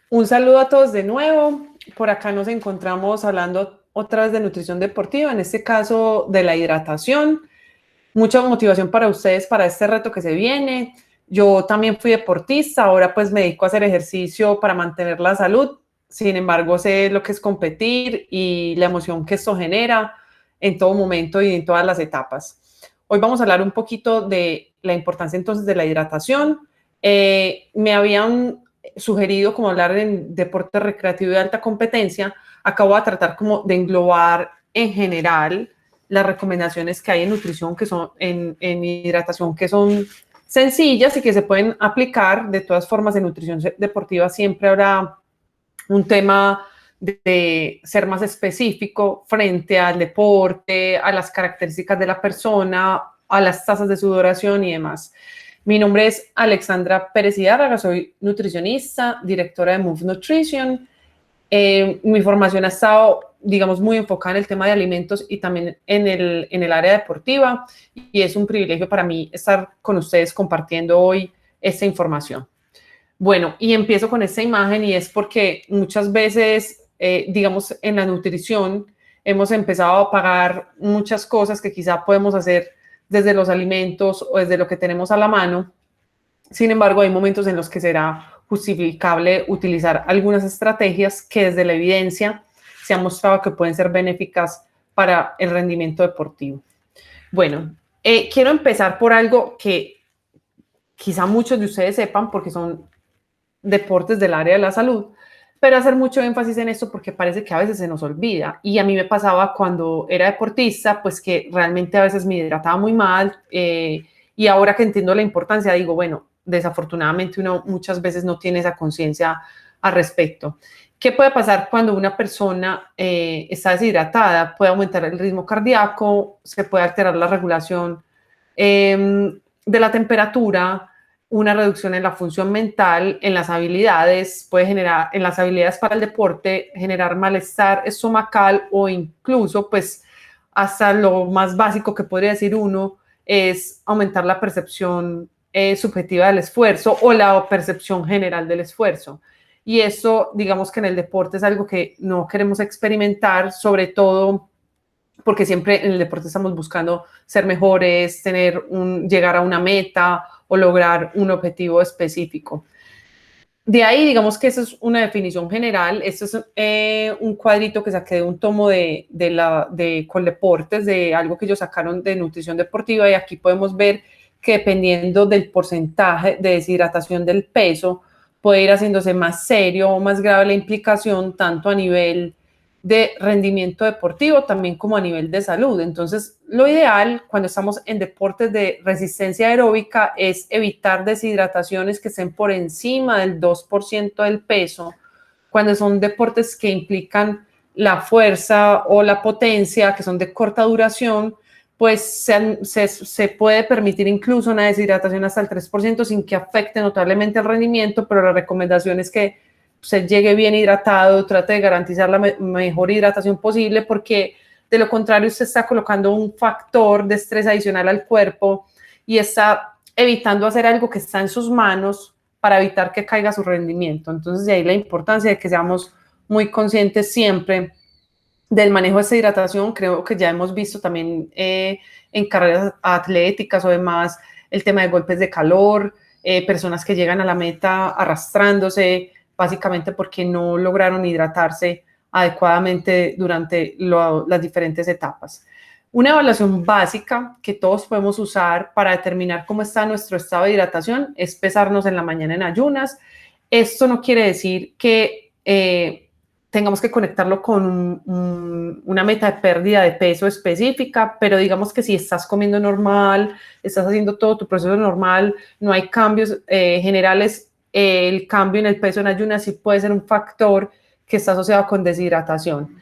Un saludo a todos de nuevo. Por acá nos encontramos hablando otra vez de nutrición deportiva, en este caso de la hidratación. Mucha motivación para ustedes para este reto que se viene. Yo también fui deportista, ahora pues me dedico a hacer ejercicio para mantener la salud. Sin embargo, sé lo que es competir y la emoción que esto genera en todo momento y en todas las etapas. Hoy vamos a hablar un poquito de la importancia entonces de la hidratación. Me habían sugerido como hablar en deporte recreativo de alta competencia. Acabo de tratar como de englobar en general las recomendaciones que hay en nutrición, que son en hidratación, que son sencillas y que se pueden aplicar. De todas formas, en nutrición deportiva siempre habrá un tema de ser más específico frente al deporte, a las características de la persona, a las tasas de sudoración y demás. Mi nombre es Alexandra Pérez Hidárraga, soy nutricionista, directora de Move Nutrition. Mi formación ha estado, digamos, muy enfocada en el tema de alimentos y también en el área deportiva, y es un privilegio para mí estar con ustedes compartiendo hoy esta información. Bueno, y empiezo con esta imagen y es porque muchas veces, digamos, en la nutrición hemos empezado a pagar muchas cosas que quizá podemos hacer desde los alimentos o desde lo que tenemos a la mano. Sin embargo, hay momentos en los que será justificable utilizar algunas estrategias que desde la evidencia se ha mostrado que pueden ser benéficas para el rendimiento deportivo. Bueno, quiero empezar por algo que quizá muchos de ustedes sepan porque son deportes del área de la salud, pero hacer mucho énfasis en esto porque parece que a veces se nos olvida. Y a mí me pasaba cuando era deportista, pues que realmente a veces me hidrataba muy mal, y ahora que entiendo la importancia, digo, bueno, desafortunadamente uno muchas veces no tiene esa conciencia al respecto. ¿Qué puede pasar cuando una persona está deshidratada? Puede aumentar el ritmo cardíaco, se puede alterar la regulación de la temperatura, una reducción en la función mental, en las habilidades, puede generar, en las habilidades para el deporte, generar malestar estomacal o incluso, pues, hasta lo más básico que podría decir uno, es aumentar la percepción subjetiva del esfuerzo o la percepción general del esfuerzo. Y eso, digamos que en el deporte es algo que no queremos experimentar, sobre todo porque siempre en el deporte estamos buscando ser mejores, llegar a una meta o lograr un objetivo específico. De ahí, digamos que eso es una definición general. Esto es un cuadrito que saqué de un tomo de Coldeportes, de algo que ellos sacaron de nutrición deportiva, y aquí podemos ver que dependiendo del porcentaje de deshidratación del peso, puede ir haciéndose más serio o más grave la implicación, tanto a nivel de rendimiento deportivo, también como a nivel de salud. Entonces, lo ideal cuando estamos en deportes de resistencia aeróbica es evitar deshidrataciones que estén por encima del 2% del peso. Cuando son deportes que implican la fuerza o la potencia, que son de corta duración, pues se puede permitir incluso una deshidratación hasta el 3% sin que afecte notablemente el rendimiento, pero la recomendación es que se llegue bien hidratado, trate de garantizar la mejor hidratación posible, porque de lo contrario usted está colocando un factor de estrés adicional al cuerpo y está evitando hacer algo que está en sus manos para evitar que caiga su rendimiento. Entonces, de ahí la importancia de que seamos muy conscientes siempre del manejo de esta hidratación. Creo que ya hemos visto también en carreras atléticas o demás el tema de golpes de calor, personas que llegan a la meta arrastrándose, básicamente porque no lograron hidratarse adecuadamente durante las diferentes etapas. Una evaluación básica que todos podemos usar para determinar cómo está nuestro estado de hidratación es pesarnos en la mañana en ayunas. Esto no quiere decir que tengamos que conectarlo con una meta de pérdida de peso específica, pero digamos que si estás comiendo normal, estás haciendo todo tu proceso normal, no hay cambios generales, el cambio en el peso en ayunas sí puede ser un factor que está asociado con deshidratación.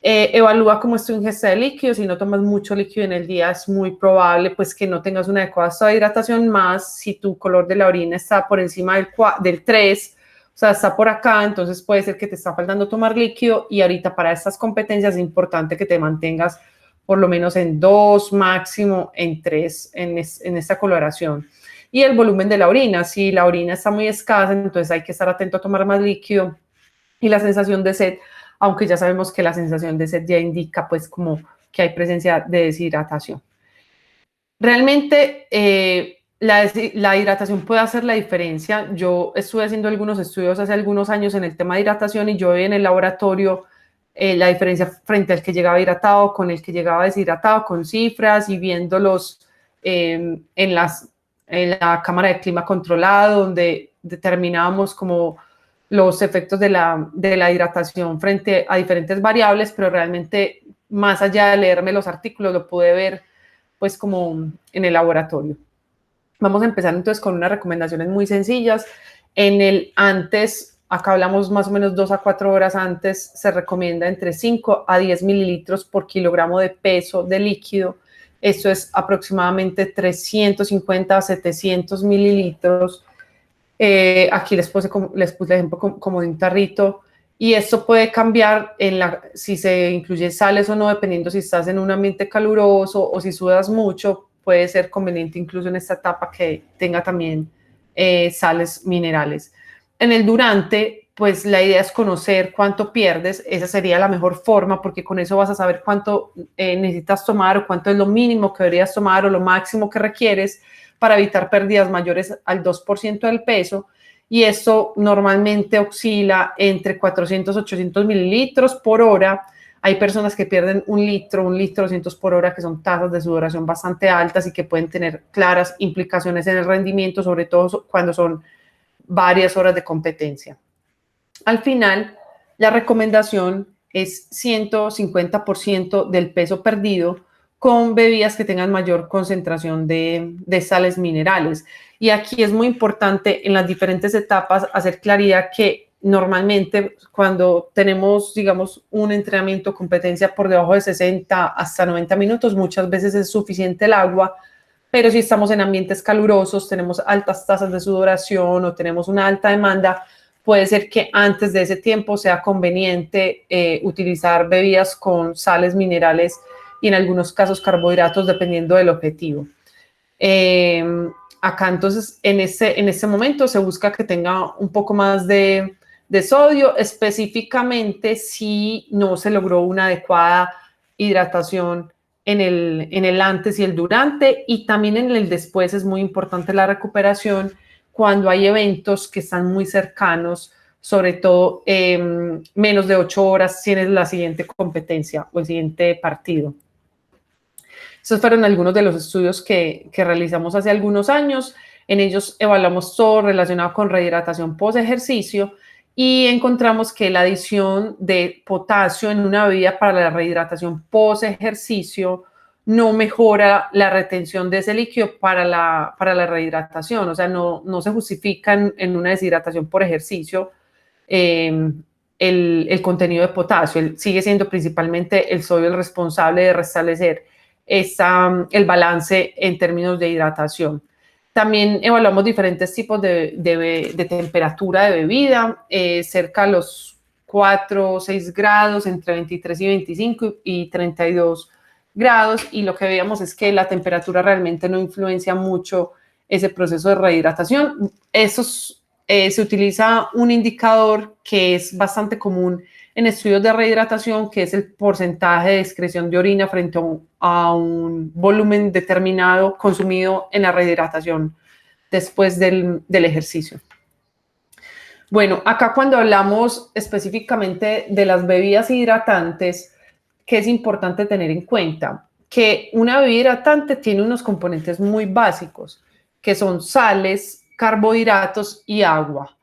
Evalúa cómo es tu ingesta de líquido. Si no tomas mucho líquido en el día, es muy probable pues que no tengas una adecuada hidratación, más si tu color de la orina está por encima del 3, o sea, está por acá, entonces puede ser que te está faltando tomar líquido, y ahorita para estas competencias es importante que te mantengas por lo menos en 2, máximo en 3 en esta coloración. Y el volumen de la orina, si la orina está muy escasa, entonces hay que estar atento a tomar más líquido, y la sensación de sed, aunque ya sabemos que la sensación de sed ya indica pues como que hay presencia de deshidratación. Realmente la hidratación puede hacer la diferencia. Yo estuve haciendo algunos estudios hace algunos años en el tema de hidratación y yo vi en el laboratorio la diferencia frente al que llegaba hidratado con el que llegaba deshidratado, con cifras y viéndolos en la cámara de clima controlado, donde determinábamos como los efectos de la hidratación frente a diferentes variables, pero realmente más allá de leerme los artículos lo pude ver pues como en el laboratorio. Vamos a empezar entonces con unas recomendaciones muy sencillas. En el antes, acá hablamos más o menos 2 a 4 horas antes, se recomienda entre 5 a 10 mililitros por kilogramo de peso de líquido. Esto es aproximadamente 350 a 700 mililitros. Aquí les puse el ejemplo como de un tarrito. Y esto puede cambiar si se incluye sales o no, dependiendo si estás en un ambiente caluroso o si sudas mucho, puede ser conveniente incluso en esta etapa que tenga también sales minerales. En el durante, pues la idea es conocer cuánto pierdes, esa sería la mejor forma porque con eso vas a saber cuánto necesitas tomar o cuánto es lo mínimo que deberías tomar o lo máximo que requieres para evitar pérdidas mayores al 2% del peso. Y esto normalmente oscila entre 400 y 800 mililitros por hora. Hay personas que pierden 1 litro 200 por hora, que son tasas de sudoración bastante altas y que pueden tener claras implicaciones en el rendimiento, sobre todo cuando son varias horas de competencia. Al final, la recomendación es 150% del peso perdido con bebidas que tengan mayor concentración de sales minerales. Y aquí es muy importante en las diferentes etapas hacer claridad que normalmente cuando tenemos, digamos, un entrenamiento competencia por debajo de 60 hasta 90 minutos, muchas veces es suficiente el agua, pero si estamos en ambientes calurosos, tenemos altas tasas de sudoración o tenemos una alta demanda, puede ser que antes de ese tiempo sea conveniente utilizar bebidas con sales minerales y en algunos casos carbohidratos, dependiendo del objetivo. Acá entonces en este momento se busca que tenga un poco más de sodio, específicamente si no se logró una adecuada hidratación en el antes y el durante, y también en el después es muy importante la recuperación cuando hay eventos que están muy cercanos, sobre todo menos de 8 horas tienes la siguiente competencia o el siguiente partido. Esos fueron algunos de los estudios que realizamos hace algunos años. En ellos evaluamos todo relacionado con rehidratación post ejercicio y encontramos que la adición de potasio en una bebida para la rehidratación post ejercicio no mejora la retención de ese líquido para la rehidratación. O sea, no se justifica en una deshidratación por ejercicio el contenido de potasio. Sigue siendo principalmente el sodio el responsable de restablecer el balance en términos de hidratación. También evaluamos diferentes tipos de temperatura de bebida, cerca de los 4 o 6 grados, entre 23 y 25 y 32 grados, y lo que veíamos es que la temperatura realmente no influencia mucho ese proceso de rehidratación. Se utiliza un indicador que es bastante común en estudios de rehidratación, que es el porcentaje de excreción de orina frente a un volumen determinado consumido en la rehidratación después del ejercicio. Bueno, acá cuando hablamos específicamente de las bebidas hidratantes, ¿qué es importante tener en cuenta? Que una bebida hidratante tiene unos componentes muy básicos, que son sales, carbohidratos y agua.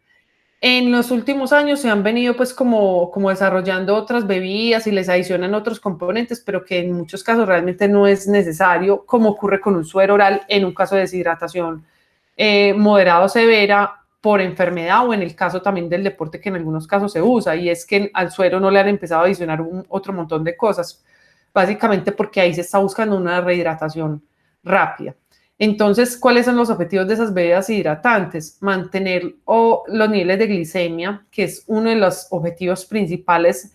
En los últimos años se han venido pues como desarrollando otras bebidas y les adicionan otros componentes, pero que en muchos casos realmente no es necesario, como ocurre con un suero oral en un caso de deshidratación moderada o severa por enfermedad, o en el caso también del deporte que en algunos casos se usa, y es que al suero no le han empezado a adicionar otro montón de cosas, básicamente porque ahí se está buscando una rehidratación rápida. Entonces, ¿cuáles son los objetivos de esas bebidas hidratantes? Mantener los niveles de glicemia, que es uno de los objetivos principales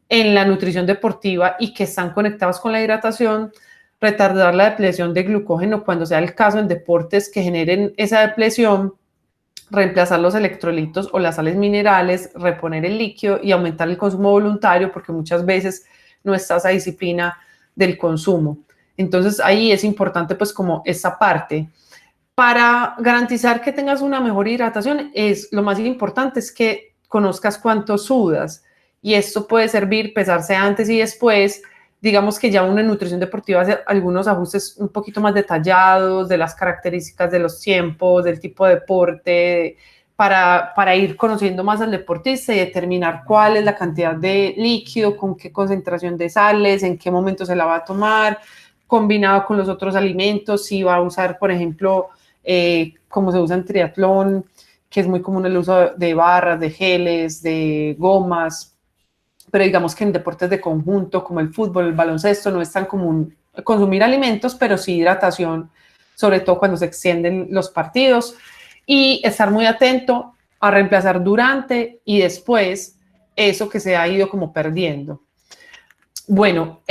en la nutrición deportiva y que están conectados con la hidratación, retardar la depleción de glucógeno cuando sea el caso en deportes que generen esa depleción, reemplazar los electrolitos o las sales minerales, reponer el líquido y aumentar el consumo voluntario, porque muchas veces no está esa disciplina del consumo. Entonces ahí es importante pues como esa parte. Para garantizar que tengas una mejor hidratación, lo más importante es que conozcas cuánto sudas, y esto puede servir pesarse antes y después. Digamos que ya una nutrición deportiva hace algunos ajustes un poquito más detallados de las características de los tiempos, del tipo de deporte, para ir conociendo más al deportista y determinar cuál es la cantidad de líquido, con qué concentración de sales, en qué momento se la va a tomar, combinado con los otros alimentos, si va a usar, por ejemplo, como se usa en triatlón, que es muy común el uso de barras, de geles, de gomas, pero digamos que en deportes de conjunto como el fútbol, el baloncesto, no es tan común consumir alimentos, pero sí hidratación, sobre todo cuando se extienden los partidos, y estar muy atento a reemplazar durante y después eso que se ha ido como perdiendo. Bueno,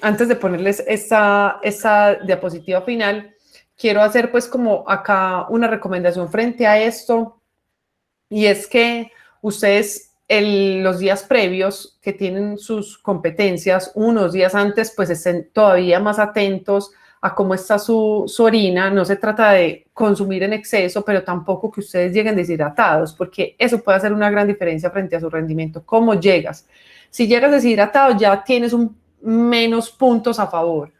antes de ponerles esta diapositiva final, quiero hacer pues como acá una recomendación frente a esto, y es que ustedes los días previos que tienen sus competencias, unos días antes, pues estén todavía más atentos a cómo está su orina. No se trata de consumir en exceso, pero tampoco que ustedes lleguen deshidratados, porque eso puede hacer una gran diferencia frente a su rendimiento. ¿Cómo llegas? Si llegas deshidratado, ya tienes menos puntos a favor.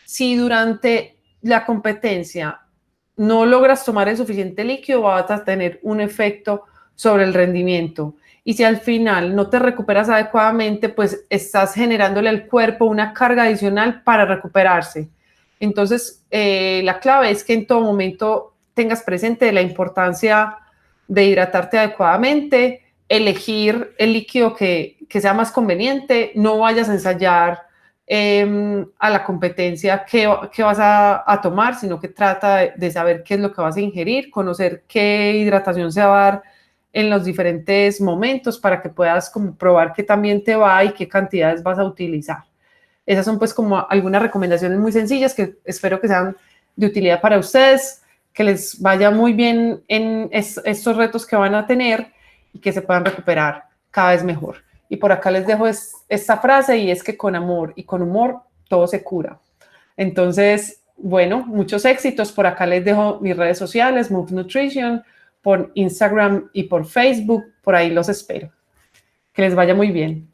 Si durante la competencia no logras tomar el suficiente líquido, vas a tener un efecto sobre el rendimiento. Y si al final no te recuperas adecuadamente, pues estás generándole al cuerpo una carga adicional para recuperarse. Entonces, la clave es que en todo momento tengas presente la importancia de hidratarte adecuadamente, elegir el líquido que sea más conveniente, no vayas a ensayar a la competencia qué vas a tomar, sino que trata de saber qué es lo que vas a ingerir, conocer qué hidratación se va a dar en los diferentes momentos para que puedas comprobar qué también te va y qué cantidades vas a utilizar. Esas son pues como algunas recomendaciones muy sencillas que espero que sean de utilidad para ustedes, que les vaya muy bien en estos retos que van a tener y que se puedan recuperar cada vez mejor. Y por acá les dejo esta frase, y es que con amor y con humor todo se cura. Entonces, bueno, muchos éxitos. Por acá les dejo mis redes sociales, Move Nutrition, por Instagram y por Facebook. Por ahí los espero. Que les vaya muy bien.